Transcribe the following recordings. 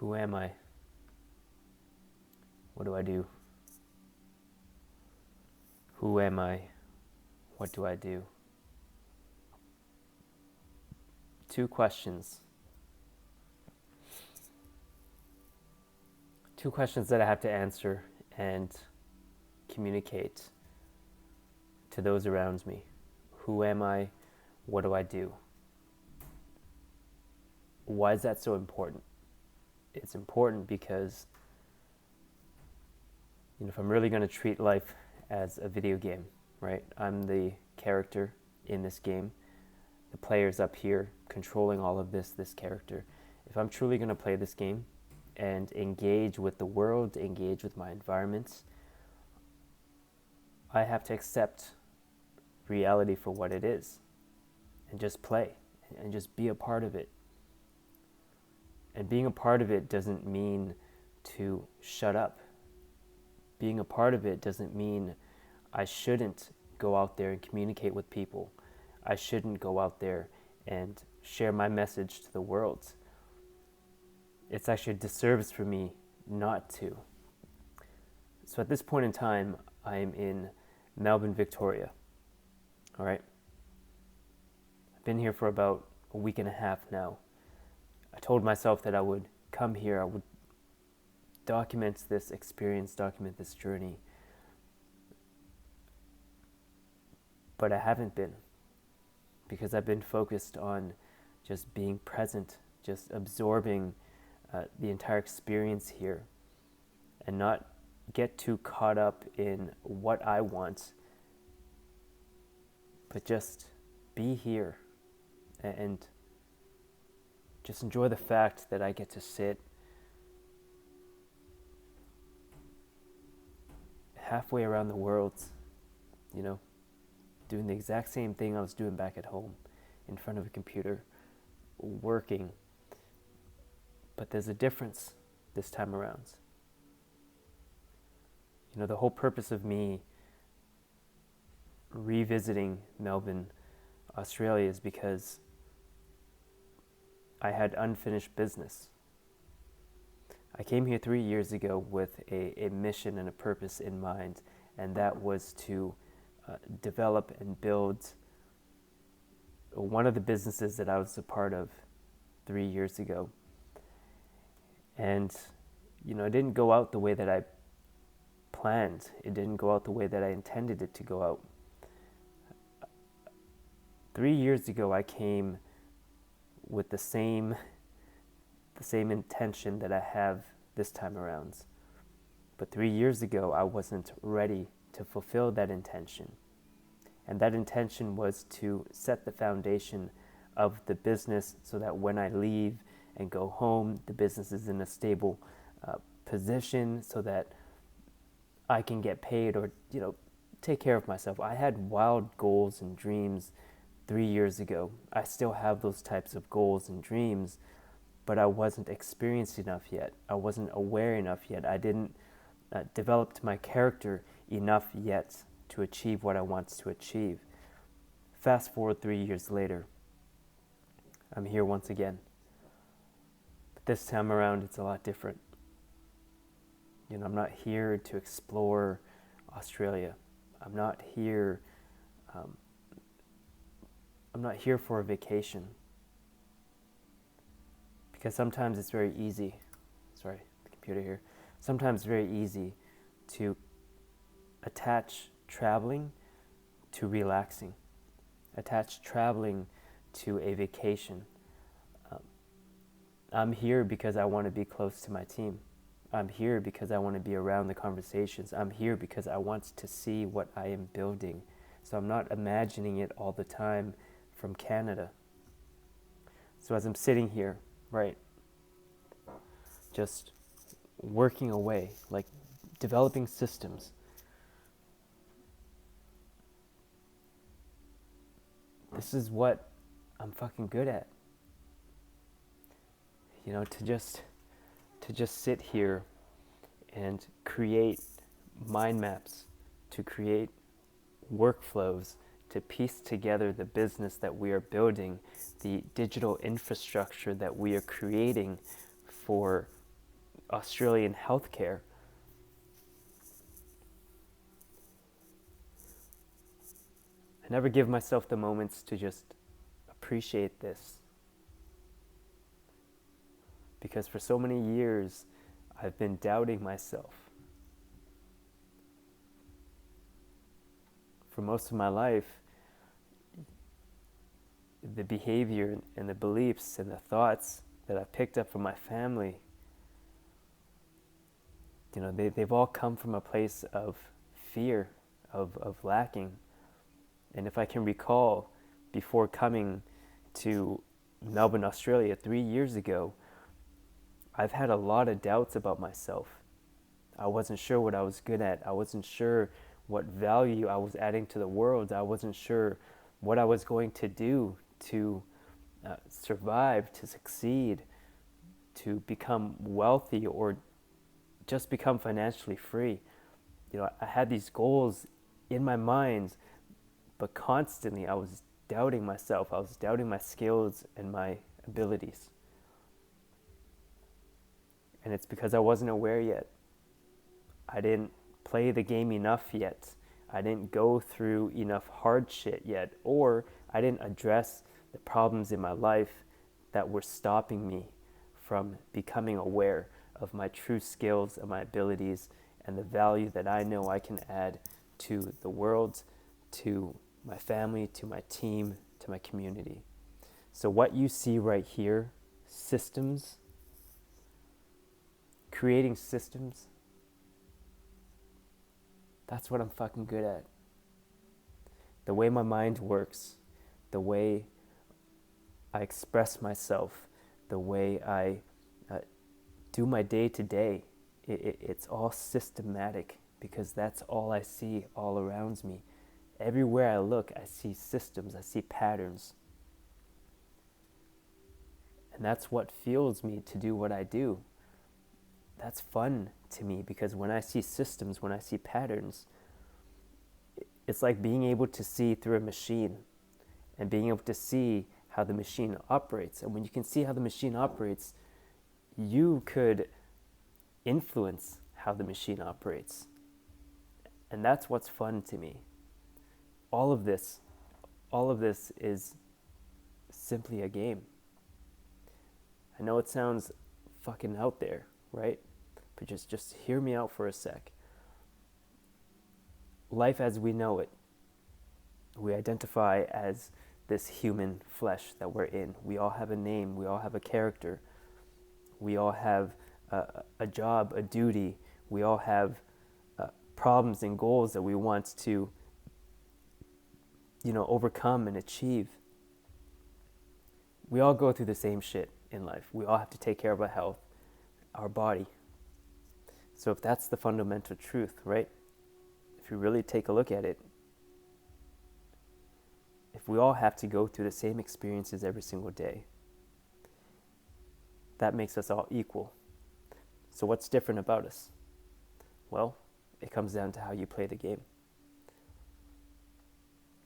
Who am I? What do I do? Who am I? What do I do? Two questions. Two questions that I have to answer and communicate to those around me. Who am I? What do I do? Why is that so important? It's important because, if I'm really going to treat life as a video game, right? I'm the character in this game. The player's up here controlling all of this character. If I'm truly going to play this game and engage with the world, engage with my environments, I have to accept reality for what it is and just play and just be a part of it. And being a part of it doesn't mean to shut up. Being a part of it doesn't mean I shouldn't go out there and communicate with people. I shouldn't go out there and share my message to the world. It's actually a disservice for me not to. So at this point in time, I'm in Melbourne, Victoria. All right. I've been here for about a week and a half now. I told myself that I would come here, I would document this experience, document this journey. But I haven't been, because I've been focused on just being present, just absorbing the entire experience here, and not get too caught up in what I want, but just be here and just enjoy the fact that I get to sit halfway around the world, doing the exact same thing I was doing back at home, in front of a computer, working. But there's a difference this time around. The whole purpose of me revisiting Melbourne, Australia, is because I had unfinished business. I came here 3 years ago with a mission and a purpose in mind, and that was to develop and build one of the businesses that I was a part of 3 years ago. And, it didn't go out the way that I planned. It didn't go out the way that I intended it to go out. 3 years ago, I came with the same intention that I have this time around. But 3 years ago, I wasn't ready to fulfill that intention. And that intention was to set the foundation of the business so that when I leave and go home, the business is in a stable position so that I can get paid or, take care of myself. I had wild goals and dreams 3 years ago. I still have those types of goals and dreams, but I wasn't experienced enough yet. I wasn't aware enough yet. I didn't develop my character enough yet to achieve what I want to achieve. Fast forward 3 years later, I'm here once again. But this time around, it's a lot different. I'm not here to explore Australia. I'm not here for a vacation. Because sometimes it's very easy, sorry, the computer here. Sometimes it's very easy to attach traveling to relaxing, attach traveling to a vacation. I'm here because I want to be close to my team. I'm here because I want to be around the conversations. I'm here because I want to see what I am building. So I'm not imagining it all the time from Canada. So as I'm sitting here, right, just working away, like developing systems, this is what I'm fucking good at. To just sit here and create mind maps, to create workflows, to piece together the business that we are building, the digital infrastructure that we are creating for Australian healthcare. I never give myself the moments to just appreciate this. Because for so many years, I've been doubting myself. For most of my life, the behavior and the beliefs and the thoughts that I picked up from my family, they've all come from a place of fear, of lacking. And if I can recall, before coming to Melbourne, Australia 3 years ago, I've had a lot of doubts about myself. I wasn't sure what I was good at. I wasn't sure what value I was adding to the world. I wasn't sure what I was going to do to survive, to succeed, to become wealthy, or just become financially free. I had these goals in my mind, but constantly I was doubting myself. I was doubting my skills and my abilities. And it's because I wasn't aware yet. I didn't play the game enough yet. I didn't go through enough hard shit yet, or I didn't address the problems in my life that were stopping me from becoming aware of my true skills and my abilities and the value that I know I can add to the world, to my family, to my team, to my community. So what you see right here, systems, creating systems, that's what I'm fucking good at. The way my mind works, the way I express myself, the way I do my day-to-day, it's all systematic, because that's all I see all around me. Everywhere I look, I see systems, I see patterns. And that's what fuels me to do what I do. That's fun to me, because when I see systems, when I see patterns, it's like being able to see through a machine and being able to see how the machine operates. And when you can see how the machine operates, you could influence how the machine operates. And that's what's fun to me. All of this is simply a game. I know it sounds fucking out there, right? But just hear me out for a sec. Life as we know it, we identify as this human flesh that we're in. We all have a name, we all have a character, we all have a job, a duty, we all have problems and goals that we want to overcome and achieve. We all go through the same shit in life. We all have to take care of our health, our body. So if that's the fundamental truth, right? If you really take a look at it, if we all have to go through the same experiences every single day, that makes us all equal. So what's different about us? Well, it comes down to how you play the game.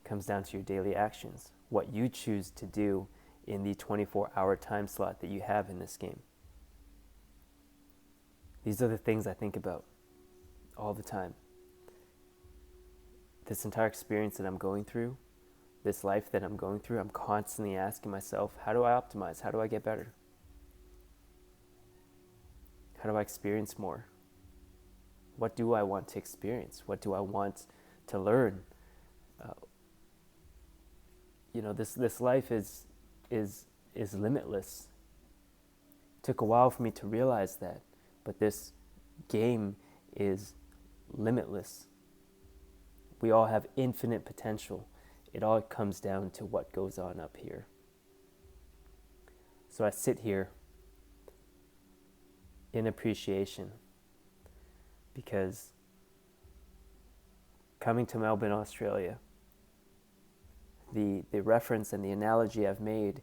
It comes down to your daily actions, what you choose to do in the 24-hour time slot that you have in this game. These are the things I think about all the time. This entire experience that I'm going through, this life that I'm going through, I'm constantly asking myself, how do I optimize? How do I get better? How do I experience more? What do I want to experience? What do I want to learn? This life is limitless. It took a while for me to realize that, but this game is limitless. We all have infinite potential. It all comes down to what goes on up here. So I sit here in appreciation, because coming to Melbourne, Australia, the reference and the analogy I've made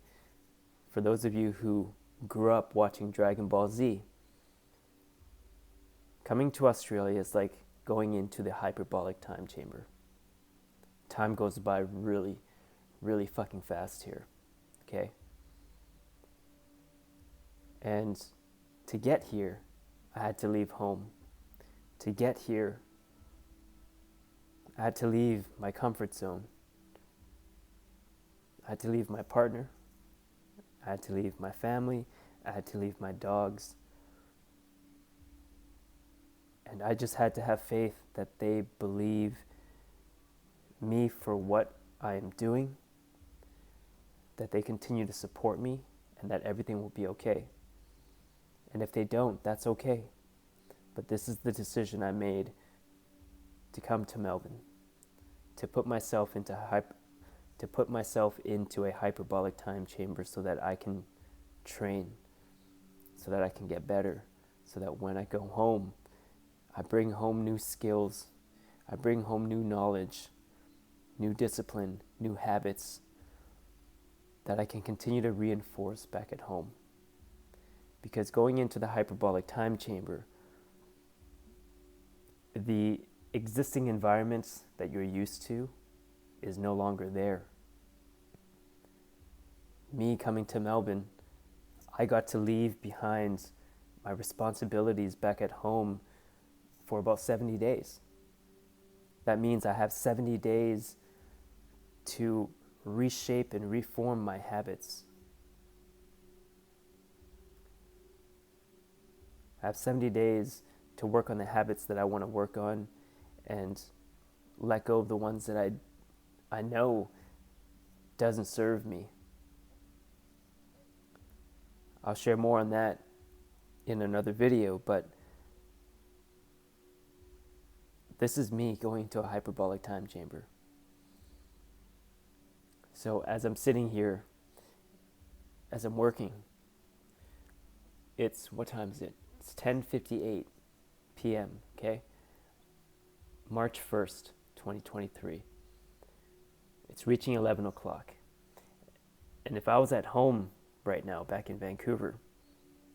for those of you who grew up watching Dragon Ball Z, coming to Australia is like going into the hyperbolic time chamber. Time goes by really, really fucking fast here, okay? And to get here, I had to leave home. To get here, I had to leave my comfort zone. I had to leave my partner. I had to leave my family. I had to leave my dogs. And I just had to have faith that they believe me for what I am doing, that they continue to support me, and that everything will be okay. And if they don't, that's okay. But this is the decision I made to come to Melbourne, to put myself into a hyperbolic time chamber so that I can train, so that I can get better, so that when I go home, I bring home new skills, I bring home new knowledge, new discipline, new habits that I can continue to reinforce back at home. Because going into the hyperbolic time chamber, the existing environments that you're used to is no longer there. Me coming to Melbourne, I got to leave behind my responsibilities back at home for about 70 days. That means I have 70 days to reshape and reform my habits. I have 70 days to work on the habits that I want to work on and let go of the ones that I know doesn't serve me. I'll share more on that in another video, but this is me going to a hyperbolic time chamber. So as I'm sitting here, as I'm working, what time is it? It's 10:58 p.m., okay? March 1st, 2023. It's reaching 11 o'clock. And if I was at home right now, back in Vancouver,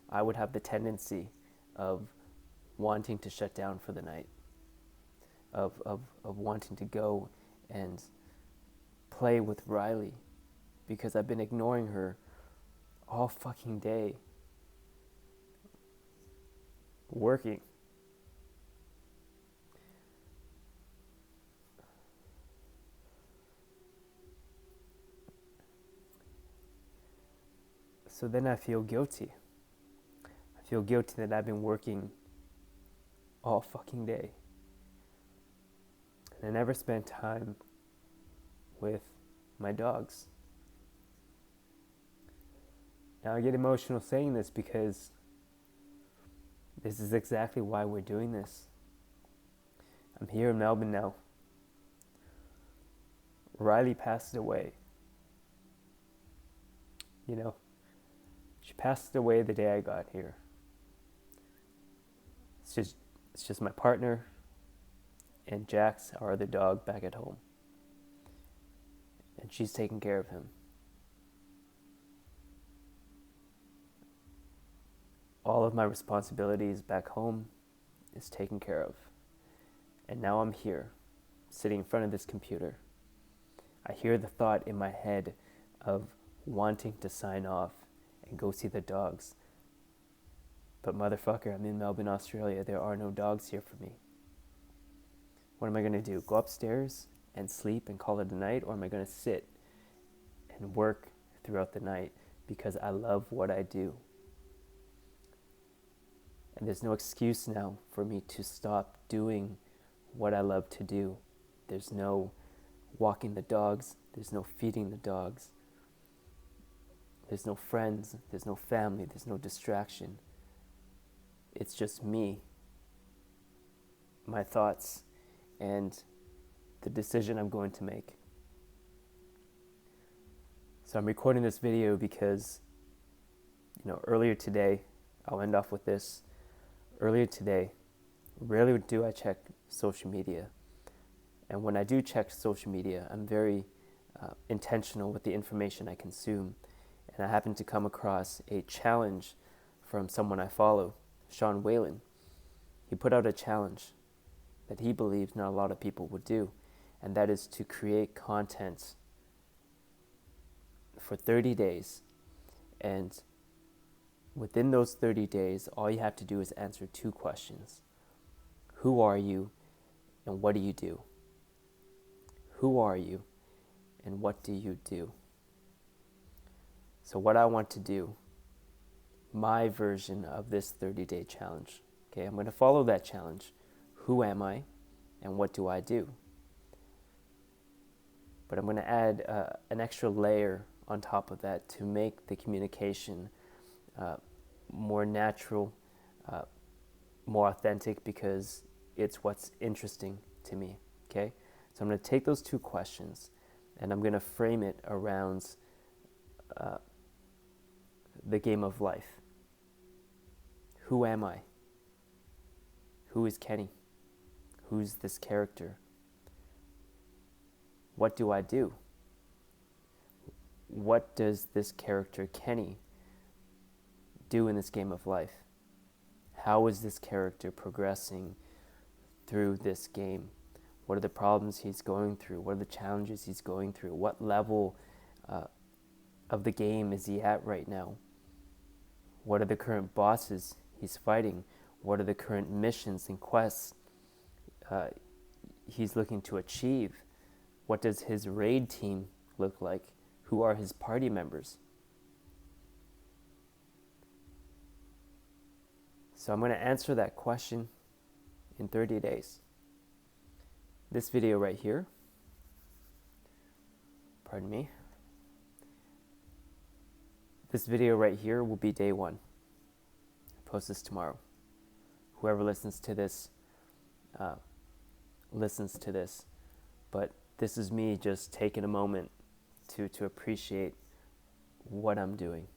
I would have the tendency of wanting to shut down for the night, of wanting to go and play with Riley, because I've been ignoring her all fucking day, working. So then I feel guilty. I feel guilty that I've been working all fucking day. And I never spent time with my dogs. Now I get emotional saying this because this is exactly why we're doing this. I'm here in Melbourne now. Riley passed away. You know, she passed away the day I got here. It's just my partner and Jax, our other dog, back at home. And she's taking care of him. All of my responsibilities back home is taken care of. And now I'm here, sitting in front of this computer. I hear the thought in my head of wanting to sign off and go see the dogs. But motherfucker, I'm in Melbourne, Australia. There are no dogs here for me. What am I going to do? Go upstairs and sleep and call it a night? Or am I going to sit and work throughout the night because I love what I do? And there's no excuse now for me to stop doing what I love to do. There's no walking the dogs. There's no feeding the dogs. There's no friends. There's no family. There's no distraction. It's just me, my thoughts, and the decision I'm going to make. So I'm recording this video because, earlier today, I'll end off with this. Earlier today, rarely do I check social media. And when I do check social media, I'm very intentional with the information I consume. And I happened to come across a challenge from someone I follow, Whalen. He put out a challenge that he believes not a lot of people would do, and that is to create content for 30 days and Within those 30 days, all you have to do is answer 2 questions. Who are you and what do you do? Who are you and what do you do? So what I want to do, my version of this 30-day challenge, okay, I'm going to follow that challenge. Who am I and what do I do? But I'm going to add an extra layer on top of that to make the communication more natural, more authentic, because it's what's interesting to me, okay? So I'm going to take those 2 questions and I'm going to frame it around the game of life. Who am I? Who is Kenny? Who's this character? What do I do? What does this character, Kenny, do in this game of life? How is this character progressing through this game? What are the problems he's going through? What are the challenges he's going through? What level of the game is he at right now? What are the current bosses he's fighting? What are the current missions and quests he's looking to achieve? What does his raid team look like? Who are his party members? So I'm going to answer that question in 30 days. This video right here, pardon me, this video right here will be day 1. I'll post this tomorrow. Whoever listens to this, but this is me just taking a moment to appreciate what I'm doing.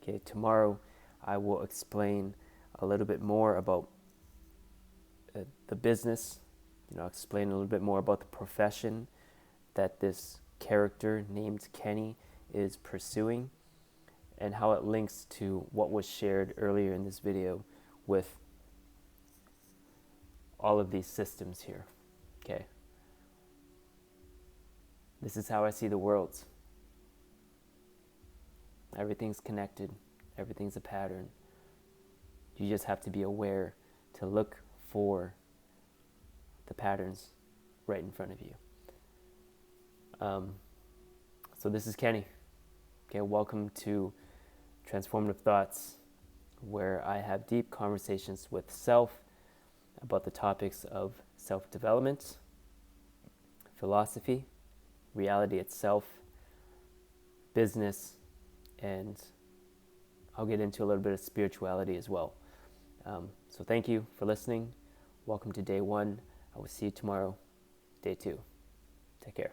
Okay, tomorrow I will explain a little bit more about the business, explain a little bit more about the profession that this character named Kenny is pursuing, and how it links to what was shared earlier in this video with all of these systems here, okay? This is how I see the world. Everything's connected. Everything's a pattern. You just have to be aware to look for the patterns right in front of you. So this is Kenny. Okay, welcome to Transformative Thoughts, where I have deep conversations with self about the topics of self-development, philosophy, reality itself, business, and I'll get into a little bit of spirituality as well. So thank you for listening. Welcome to day 1. I will see you tomorrow, day 2. Take care.